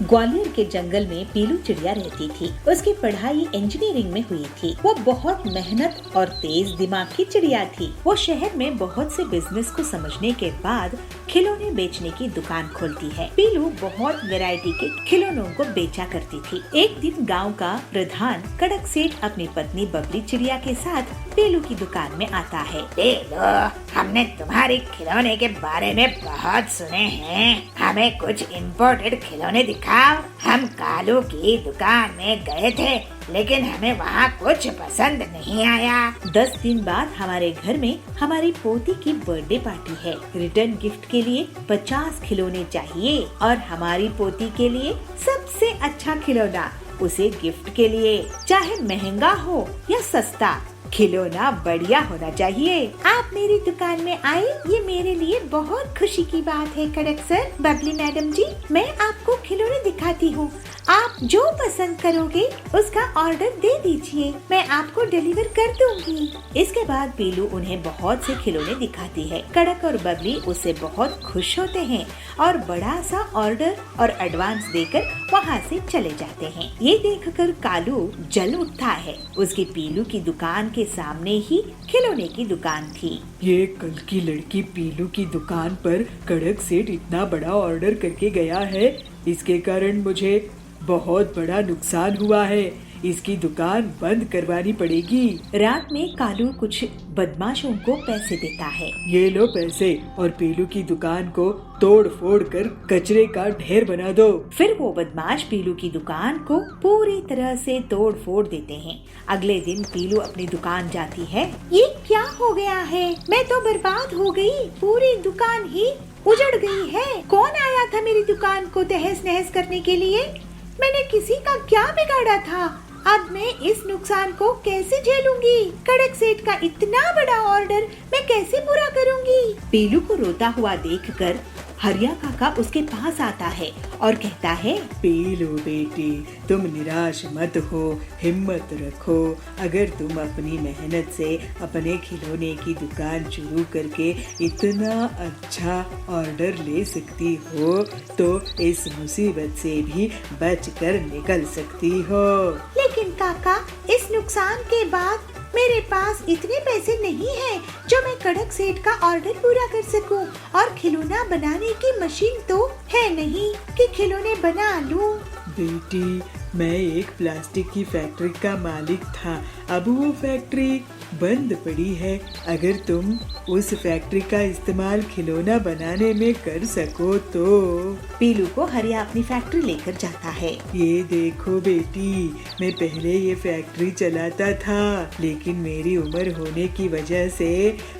ग्वालियर के जंगल में पीलू चिड़िया रहती थी। उसकी पढ़ाई इंजीनियरिंग में हुई थी। वो बहुत मेहनत और तेज दिमाग की चिड़िया थी। वो शहर में बहुत से बिजनेस को समझने के बाद खिलौने बेचने की दुकान खोलती है। पीलू बहुत वैरायटी के खिलौनों को बेचा करती थी। एक दिन गांव का प्रधान कड़क सेठ अपनी पत्नी बबली चिड़िया के साथ पीलू की दुकान में आता है। पीलू, हमने तुम्हारे खिलौने के बारे में बहुत सुने हैं। हमें कुछ इम्पोर्टेड खिलौने दिखाओ। हम कालू की दुकान में गए थे, लेकिन हमें वहाँ कुछ पसंद नहीं आया। 10 दिन बाद हमारे घर में हमारी पोती की बर्थडे पार्टी है। रिटर्न गिफ्ट के लिए 50 खिलौने चाहिए और हमारी पोती के लिए सबसे अच्छा खिलौना उसे गिफ्ट के लिए, चाहे महंगा हो या सस्ता, खिलौना बढ़िया होना चाहिए। आप मेरी दुकान में आए, ये मेरे लिए बहुत खुशी की बात है कड़क सर। बबली मैडम जी, मैं आपको खिलौने दिखाती हूँ। आप जो पसंद करोगे उसका ऑर्डर दे दीजिए, मैं आपको डिलीवर कर दूंगी। इसके बाद पीलू उन्हें बहुत से खिलौने दिखाती है। कड़क और बबली उससे बहुत खुश होते हैं और बड़ा सा ऑर्डर और एडवांस देकर वहाँ से चले जाते हैं। ये देखकर कालू जल उठता है। उसकी पीलू की दुकान के सामने ही खिलौने की दुकान थी। ये कल की लड़की पीलू की दुकान पर कड़क सेठ इतना बड़ा ऑर्डर करके गया है, इसके कारण मुझे बहुत बड़ा नुकसान हुआ है। इसकी दुकान बंद करवानी पड़ेगी। रात में कालू कुछ बदमाशों को पैसे देता है। ये लो पैसे और पीलू की दुकान को तोड़ फोड़ कर कचरे का ढेर बना दो। फिर वो बदमाश पीलू की दुकान को पूरी तरह से तोड़ फोड़ देते हैं। अगले दिन पीलू अपनी दुकान जाती है। ये क्या हो गया है? मैं तो बर्बाद हो गई, पूरी दुकान ही उजड़ गई है। कौन आया था मेरी दुकान को तहस नहस करने के लिए? मैंने किसी का क्या बिगाड़ा था? अब मैं इस नुकसान को कैसे झेलूंगी? कड़क सेठ का इतना बड़ा ऑर्डर मैं कैसे पूरा करूंगी? पीलू को रोता हुआ देखकर हरिया काका उसके पास आता है और कहता है, पीलू बेटी, तुम निराश मत हो, हिम्मत रखो। अगर तुम अपनी मेहनत से अपने खिलौने की दुकान शुरू करके इतना अच्छा ऑर्डर ले सकती हो, तो इस मुसीबत से भी बचकर निकल सकती हो। लेकिन काका, इस नुकसान के बाद मेरे पास इतने पैसे नहीं हैं जो मैं कड़क सेठ का ऑर्डर पूरा कर सकूं, और खिलौना बनाने की मशीन तो है नहीं कि खिलौने बना लूं। बेटी, मैं एक प्लास्टिक की फैक्ट्री का मालिक था। अब वो फैक्ट्री बंद पड़ी है। अगर तुम उस फैक्ट्री का इस्तेमाल खिलौना बनाने में कर सको तो। पीलू को हरिया अपनी फैक्ट्री लेकर जाता है। ये देखो बेटी, मैं पहले ये फैक्ट्री चलाता था, लेकिन मेरी उम्र होने की वजह से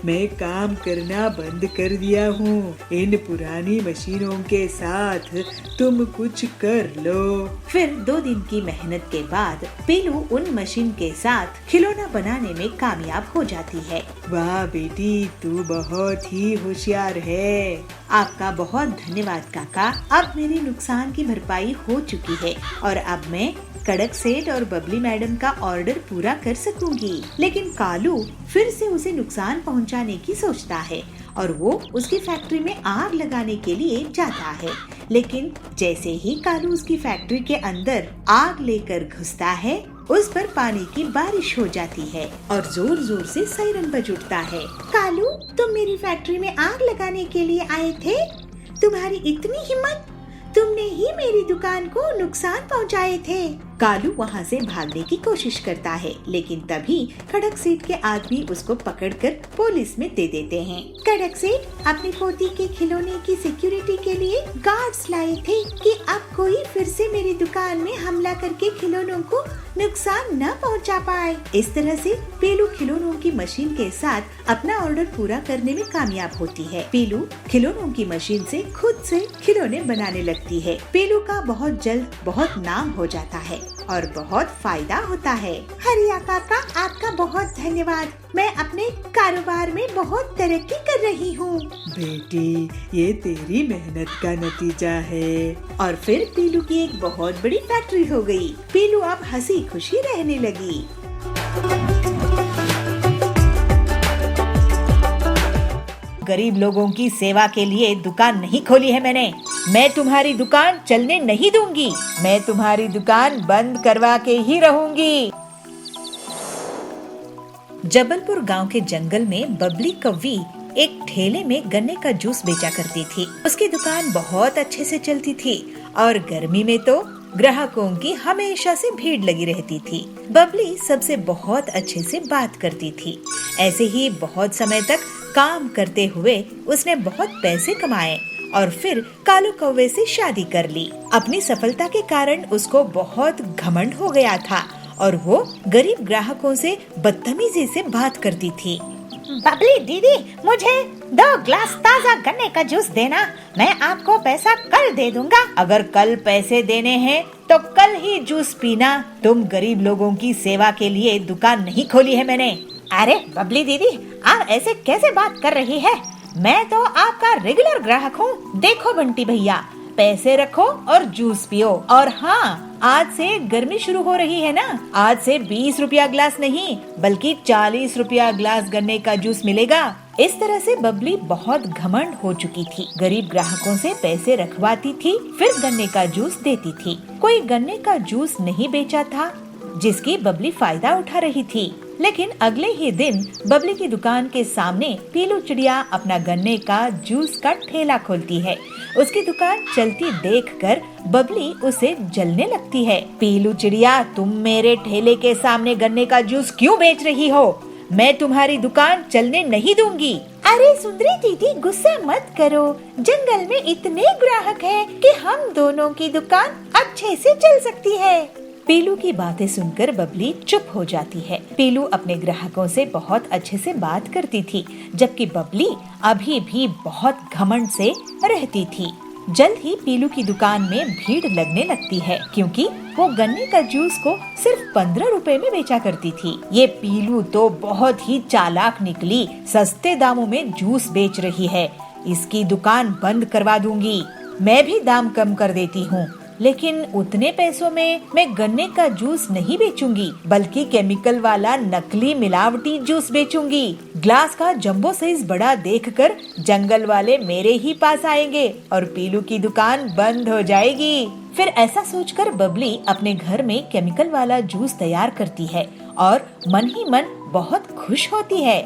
मैं काम करना बंद कर दिया हूँ। इन पुरानी मशीनों के साथ तुम कुछ कर लो। फिर 2 दिन की मेहनत के बाद पीलू उन मशीन के साथ खिलौना बनाने में कामयाब हो जाती है। वाह बेटी, तू बहुत ही होशियार है। आपका बहुत धन्यवाद काका। अब मेरे नुकसान की भरपाई हो चुकी है और अब मैं कड़क सेठ और बबली मैडम का ऑर्डर पूरा कर सकूंगी। लेकिन कालू फिर से उसे नुकसान पहुंचाने की सोचता है और वो उसकी फैक्ट्री में आग लगाने के लिए जाता है। लेकिन जैसे ही कालू उसकी फैक्ट्री के अंदर आग लेकर घुसता है, उस पर पानी की बारिश हो जाती है और जोर जोर से सायरन बज उठता है। कालू, तुम मेरी फैक्ट्री में आग लगाने के लिए आए थे? तुम्हारी इतनी हिम्मत! तुमने ही मेरी दुकान को नुकसान पहुंचाए थे। कालू वहाँ से भागने की कोशिश करता है, लेकिन तभी कड़क सेठ के आदमी उसको पकड़कर पुलिस में दे देते हैं। कड़क सेठ अपनी पोती के खिलौने की सिक्योरिटी के लिए गार्ड्स लाए थे कि अब कोई फिर से मेरी दुकान में हमला करके खिलौनों को नुकसान न पहुंचा पाए। इस तरह से पीलू खिलौनों की मशीन के साथ अपना ऑर्डर पूरा करने में कामयाब होती है। पीलू खिलौनों की मशीन से खुद से खिलौने बनाने लगती है। पीलू का बहुत जल्द बहुत नाम हो जाता है और बहुत फायदा होता है। हरिया काका, आपका बहुत धन्यवाद। मैं अपने कारोबार में बहुत तरक्की कर रही हूँ। बेटी, ये तेरी मेहनत का नतीजा है। और फिर पीलू की एक बहुत बड़ी फैक्ट्री हो गई। पीलू अब हंसी खुशी रहने लगी। गरीब लोगों की सेवा के लिए दुकान नहीं खोली है मैंने। मैं तुम्हारी दुकान चलने नहीं दूंगी। मैं तुम्हारी दुकान बंद करवा के ही रहूंगी। जबलपुर गांव के जंगल में बबली कौवी एक ठेले में गन्ने का जूस बेचा करती थी। उसकी दुकान बहुत अच्छे से चलती थी और गर्मी में तो ग्राहकों की हमेशा से भीड़ लगी रहती थी। बबली सबसे बहुत अच्छे से बात करती थी। ऐसे ही बहुत समय तक काम करते हुए उसने बहुत पैसे कमाए और फिर कालू कौवे से शादी कर ली। अपनी सफलता के कारण उसको बहुत घमंड हो गया था और वो गरीब ग्राहकों से बदतमीजी से बात करती थी। बबली दीदी, मुझे 2 ग्लास ताजा गन्ने का जूस देना। मैं आपको पैसा कल दे दूंगा। अगर कल पैसे देने हैं तो कल ही जूस पीना। तुम गरीब लोगों की सेवा के लिए दुकान नहीं खोली है मैंने। अरे बबली दीदी, आप ऐसे कैसे बात कर रही है? मैं तो आपका रेगुलर ग्राहक हूँ। देखो बंटी भैया, पैसे रखो और जूस पियो। और हाँ, आज से गर्मी शुरू हो रही है ना, आज से 20 रुपया ग्लास नहीं बल्कि 40 रुपया ग्लास गन्ने का जूस मिलेगा। इस तरह से बबली बहुत घमंड हो चुकी थी। गरीब ग्राहकों से पैसे रखवाती थी, फिर गन्ने का जूस देती थी। कोई गन्ने का जूस नहीं बेचा था जिसकी बबली फायदा उठा रही थी। लेकिन अगले ही दिन बबली की दुकान के सामने पीलू चिड़िया अपना गन्ने का जूस का ठेला खोलती है। उसकी दुकान चलती देखकर बबली उसे जलने लगती है। पीलू चिड़िया, तुम मेरे ठेले के सामने गन्ने का जूस क्यों बेच रही हो? मैं तुम्हारी दुकान चलने नहीं दूंगी। अरे सुंदरी दीदी, गुस्सा मत करो। जंगल में इतने ग्राहक हैं कि हम दोनों की दुकान अच्छे से चल सकती है। पीलू की बातें सुनकर बबली चुप हो जाती है। पीलू अपने ग्राहकों से बहुत अच्छे से बात करती थी, जबकि बबली अभी भी बहुत घमंड से रहती थी। जल्द ही पीलू की दुकान में भीड़ लगने लगती है, क्योंकि वो गन्ने का जूस को सिर्फ 15 रुपए में बेचा करती थी। ये पीलू तो बहुत ही चालाक निकली, सस्ते दामों में जूस बेच रही है। इसकी दुकान बंद करवा दूंगी। मैं भी दाम कम कर देती हूँ, लेकिन उतने पैसों में मैं गन्ने का जूस नहीं बेचूंगी, बल्कि केमिकल वाला नकली मिलावटी जूस बेचूंगी। ग्लास का जंबो साइज बड़ा देखकर जंगल वाले मेरे ही पास आएंगे और पीलू की दुकान बंद हो जाएगी। फिर ऐसा सोचकर बबली अपने घर में केमिकल वाला जूस तैयार करती है और मन ही मन बहुत खुश होती है।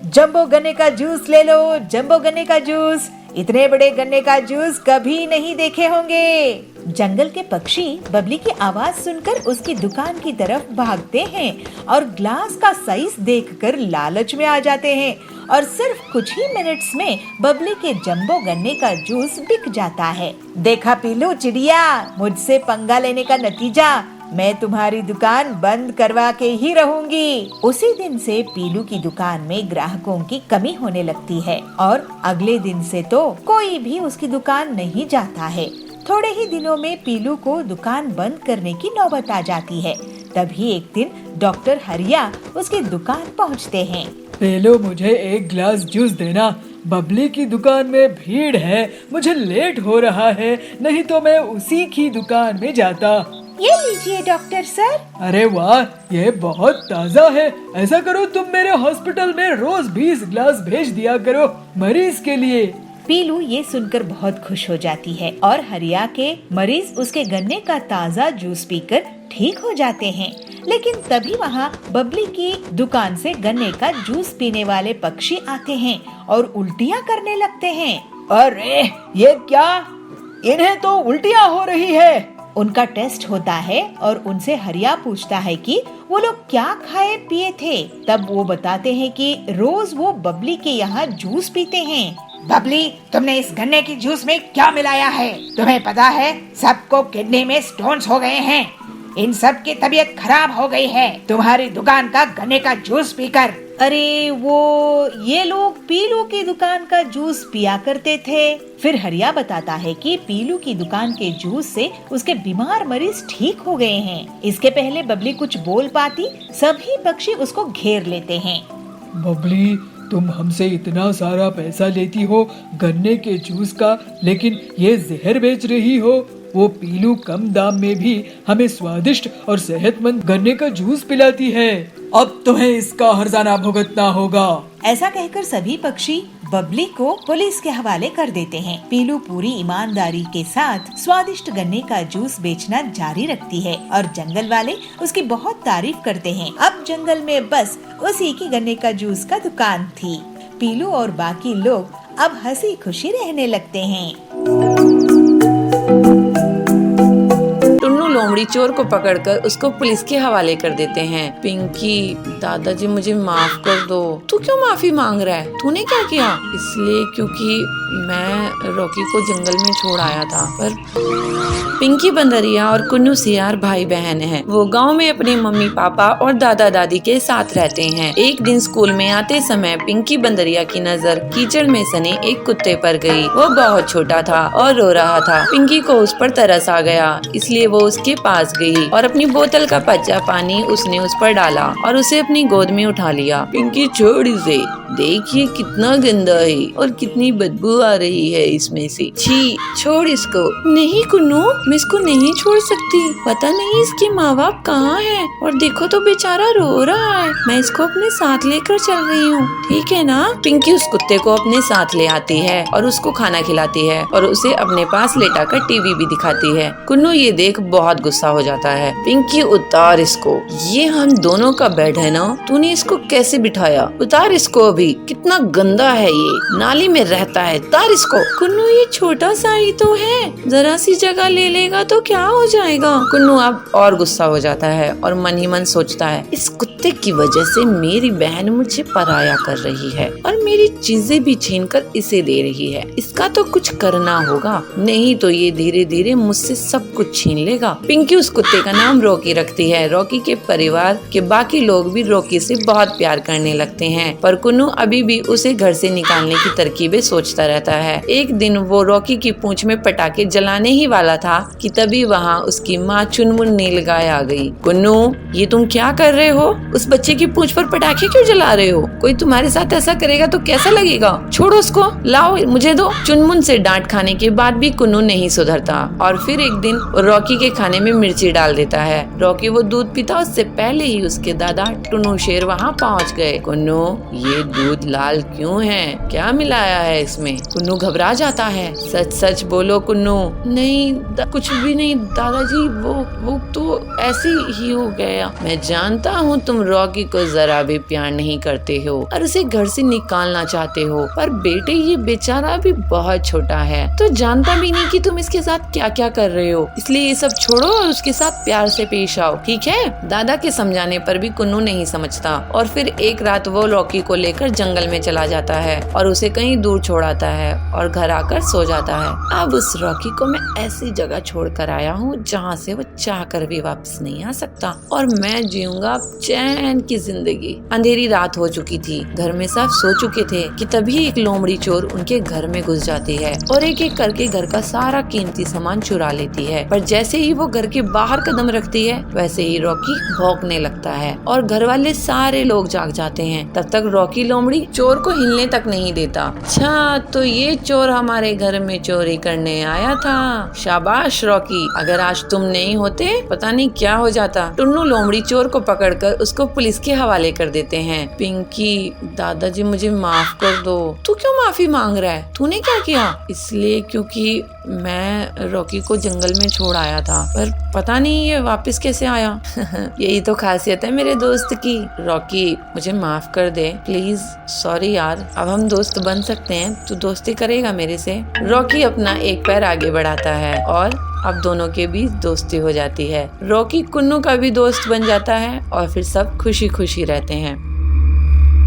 जंबो गन्ने का जूस ले लो, जंबो गन्ने का जूस। इतने बड़े गन्ने का जूस कभी नहीं देखे होंगे। जंगल के पक्षी बबली की आवाज सुनकर उसकी दुकान की तरफ भागते हैं और ग्लास का साइज देखकर लालच में आ जाते हैं और सिर्फ कुछ ही मिनट्स में बबली के जंबो गन्ने का जूस बिक जाता है। देखा पीलू चिड़िया, मुझसे पंगा लेने का नतीजा, मैं तुम्हारी दुकान बंद करवा के ही रहूंगी। उसी दिन से पीलू की दुकान में ग्राहकों की कमी होने लगती है और अगले दिन से तो कोई भी उसकी दुकान नहीं जाता है। थोड़े ही दिनों में पीलू को दुकान बंद करने की नौबत आ जाती है। तभी एक दिन डॉक्टर हरिया उसकी दुकान पहुंचते हैं। पहले मुझे 1 गिलास जूस देना। बबली की दुकान में भीड़ है, मुझे लेट हो रहा है, नहीं तो मैं उसी की दुकान में जाता। ये लीजिए डॉक्टर सर। अरे वाह, ये बहुत ताज़ा है। ऐसा करो, तुम मेरे हॉस्पिटल में रोज 20 गिलास भेज दिया करो मरीज के लिए। पीलू ये सुनकर बहुत खुश हो जाती है और हरिया के मरीज उसके गन्ने का ताज़ा जूस पीकर ठीक हो जाते हैं। लेकिन तभी वहाँ बबली की दुकान से गन्ने का जूस पीने वाले पक्षी आते हैं और उल्टियाँ करने लगते हैं। अरे ये क्या, इन्हें तो उल्टियाँ हो रही है। उनका टेस्ट होता है और उनसे हरिया पूछता है कि वो लोग क्या खाए पिए थे। तब वो बताते हैं कि रोज वो बबली के यहाँ जूस पीते हैं। बबली, तुमने इस गन्ने की जूस में क्या मिलाया है? तुम्हें पता है सबको किडनी में स्टोन्स हो गए हैं। इन सब की तबीयत खराब हो गई है तुम्हारी दुकान का गन्ने का जूस पीकर। अरे ये लोग पीलू की दुकान का जूस पिया करते थे। फिर हरिया बताता है कि पीलू की दुकान के जूस से उसके बीमार मरीज ठीक हो गए हैं। इसके पहले बबली कुछ बोल पाती, सभी पक्षी उसको घेर लेते हैं। बबली, तुम हमसे इतना सारा पैसा लेती हो गन्ने के जूस का, लेकिन ये जहर बेच रही हो। वो पीलू कम दाम में भी हमें स्वादिष्ट और सेहतमंद गन्ने का जूस पिलाती है। अब तुम्हें इसका हर्जाना भुगतना होगा। ऐसा कहकर सभी पक्षी बबली को पुलिस के हवाले कर देते हैं। पीलू पूरी ईमानदारी के साथ स्वादिष्ट गन्ने का जूस बेचना जारी रखती है और जंगल वाले उसकी बहुत तारीफ करते हैं। अब जंगल में बस उसी की गन्ने का जूस का दुकान थी। पीलू और बाकी लोग अब हंसी खुशी रहने लगते हैं। टुन्नू लोमड़ी चोर को पकड़कर उसको पुलिस के हवाले कर देते हैं। पिंकी, दादाजी मुझे माफ कर दो। तू क्यों माफी मांग रहा है? तूने क्या किया? इसलिए क्योंकि मैं रॉकी को जंगल में छोड़ आया था। पर पिंकी बंदरिया और कुन्नू सियार भाई बहन हैं। वो गांव में अपने मम्मी पापा और दादा दादी के साथ रहते हैं। एक दिन स्कूल में आते समय पिंकी बंदरिया की नजर कीचड़ में सने एक कुत्ते पर गई। वो बहुत छोटा था और रो रहा था। पिंकी को उस पर तरस आ गया, इसलिए वो उसके पास गई और अपनी बोतल का कच्चा पानी उसने उस पर डाला और उसे अपनी गोद में उठा लिया। पिंकी छोड़ इसे, देखिए कितना गंदा है और कितनी बदबू आ रही है इसमें से। छी, छोड़ इसको। नहीं कुन्नू, मैं इसको नहीं छोड़ सकती। पता नहीं इसके माँ बाप कहाँ हैं और देखो तो बेचारा रो रहा है। मैं इसको अपने साथ लेकर चल रही हूँ, ठीक है ना? पिंकी उस कुत्ते को अपने साथ ले आती है और उसको खाना खिलाती है और उसे अपने पास लेटाकर टीवी भी दिखाती है। कुन्नू ये देख बहुत गुस्सा हो जाता है। पिंकी, उतार इसको, ये हम दोनों का बेड है ना, तूने इसको कैसे बिठाया? उतार इसको अभी, कितना गंदा है ये, नाली में रहता है, उतार इसको। कुन्नू, ये छोटा सा ही तो है, जरा सी जगह ले लेगा तो क्या हो जाएगा? कुन्नू अब और गुस्सा हो जाता है और मन ही मन सोचता है, इस कुत्ते की वजह से मेरी बहन मुझे पराया कर रही है और मेरी चीजें भी छीनकर इसे दे रही है। इसका तो कुछ करना होगा, नहीं तो ये धीरे धीरे मुझसे सब कुछ छीन लेगा। पिंकी उस कुत्ते का नाम रॉकी रखती है। रॉकी के परिवार के बाकी लोग भी रॉकी से बहुत प्यार करने लगते हैं, पर कुन्नू अभी भी उसे घर से निकालने की तरकीबें सोचता रहता है। एक दिन वो रॉकी की पूंछ में पटाखे जलाने ही वाला था कि तभी वहाँ उसकी माँ चुनमुन नीलगाय आ गई। कुन्नू, ये तुम क्या कर रहे हो? उस बच्चे की पूंछ पर पटाखे क्यों जला रहे हो? कोई तुम्हारे साथ ऐसा करेगा तो कैसा लगेगा? छोड़ो उसको, लाओ मुझे दो। चुनमुन से डांट खाने के बाद भी कुन्नू नहीं सुधरता और फिर एक दिन रॉकी के खाने में मिर्ची डाल देता है। रॉकी वो दूध पीता उससे पहले ही उसके दादा टुन्नू शेर वहाँ पहुँच गए। कुन्नू, ये दूध लाल क्यों है? क्या मिलाया है इसमें? कुन्नू घबरा जाता है। सच सच बोलो कुन्नू। नहीं, कुछ भी नहीं दादाजी, वो तो ऐसे ही हो गया। मैं जानता हूँ तुम रॉकी को जरा भी प्यार नहीं करते हो और उसे घर से निकालना चाहते हो, पर बेटे ये बेचारा भी बहुत छोटा है, तो जानता भी नहीं कि तुम इसके साथ क्या क्या कर रहे हो। इसलिए ये सब छोड़ो और उसके साथ प्यार से पेश आओ, ठीक है? दादा के समझाने पर भी कुन्नू नहीं समझता और फिर एक रात वो रॉकी को लेकर जंगल में चला जाता है और उसे कहीं दूर छोड़ाता है और घर आकर सो जाता है। अब उस रॉकी को मैं ऐसी जगह छोड़ कर आया हूँ जहाँ से वो चाह कर भी वापस नहीं आ सकता और मैं जीऊंगा चैन की जिंदगी। अंधेरी रात हो चुकी थी, घर में सब सो चुके थे कि तभी एक लोमड़ी चोर उनके घर में घुस जाती है और एक एक करके घर का सारा कीमती सामान चुरा लेती है। पर जैसे ही वो घर के बाहर कदम रखती है वैसे ही रॉकी भौंकने लगता है और घर वाले सारे लोग जाग जाते हैं। तब तक रॉकी लोमड़ी चोर को हिलने तक नहीं देता। अच्छा, तो ये चोर हमारे घर में चोरी करने आया था। शाबाश रॉकी, अगर आज तुम नहीं होते पता नहीं क्या हो जाता। टुन्नू लोमड़ी चोर को पकड़कर उसको पुलिस के हवाले कर देते हैं। पिंकी, दादाजी मुझे माफ कर दो। तू क्यों माफी मांग रहा है? तूने क्या किया? इसलिए क्योंकि मैं रॉकी को जंगल में छोड़ आया था, पर पता नहीं ये वापस कैसे आया। यही तो खासियत है मेरे दोस्त की। रॉकी, मुझे माफ कर दे प्लीज। सॉरी यार, अब हम दोस्त बन सकते हैं, तू दोस्ती करेगा मेरे से? रॉकी अपना एक पैर आगे बढ़ाता है और अब दोनों के बीच दोस्ती हो जाती है। रॉकी कुन्नू का भी दोस्त बन जाता है और फिर सब खुशी खुशी रहते हैं।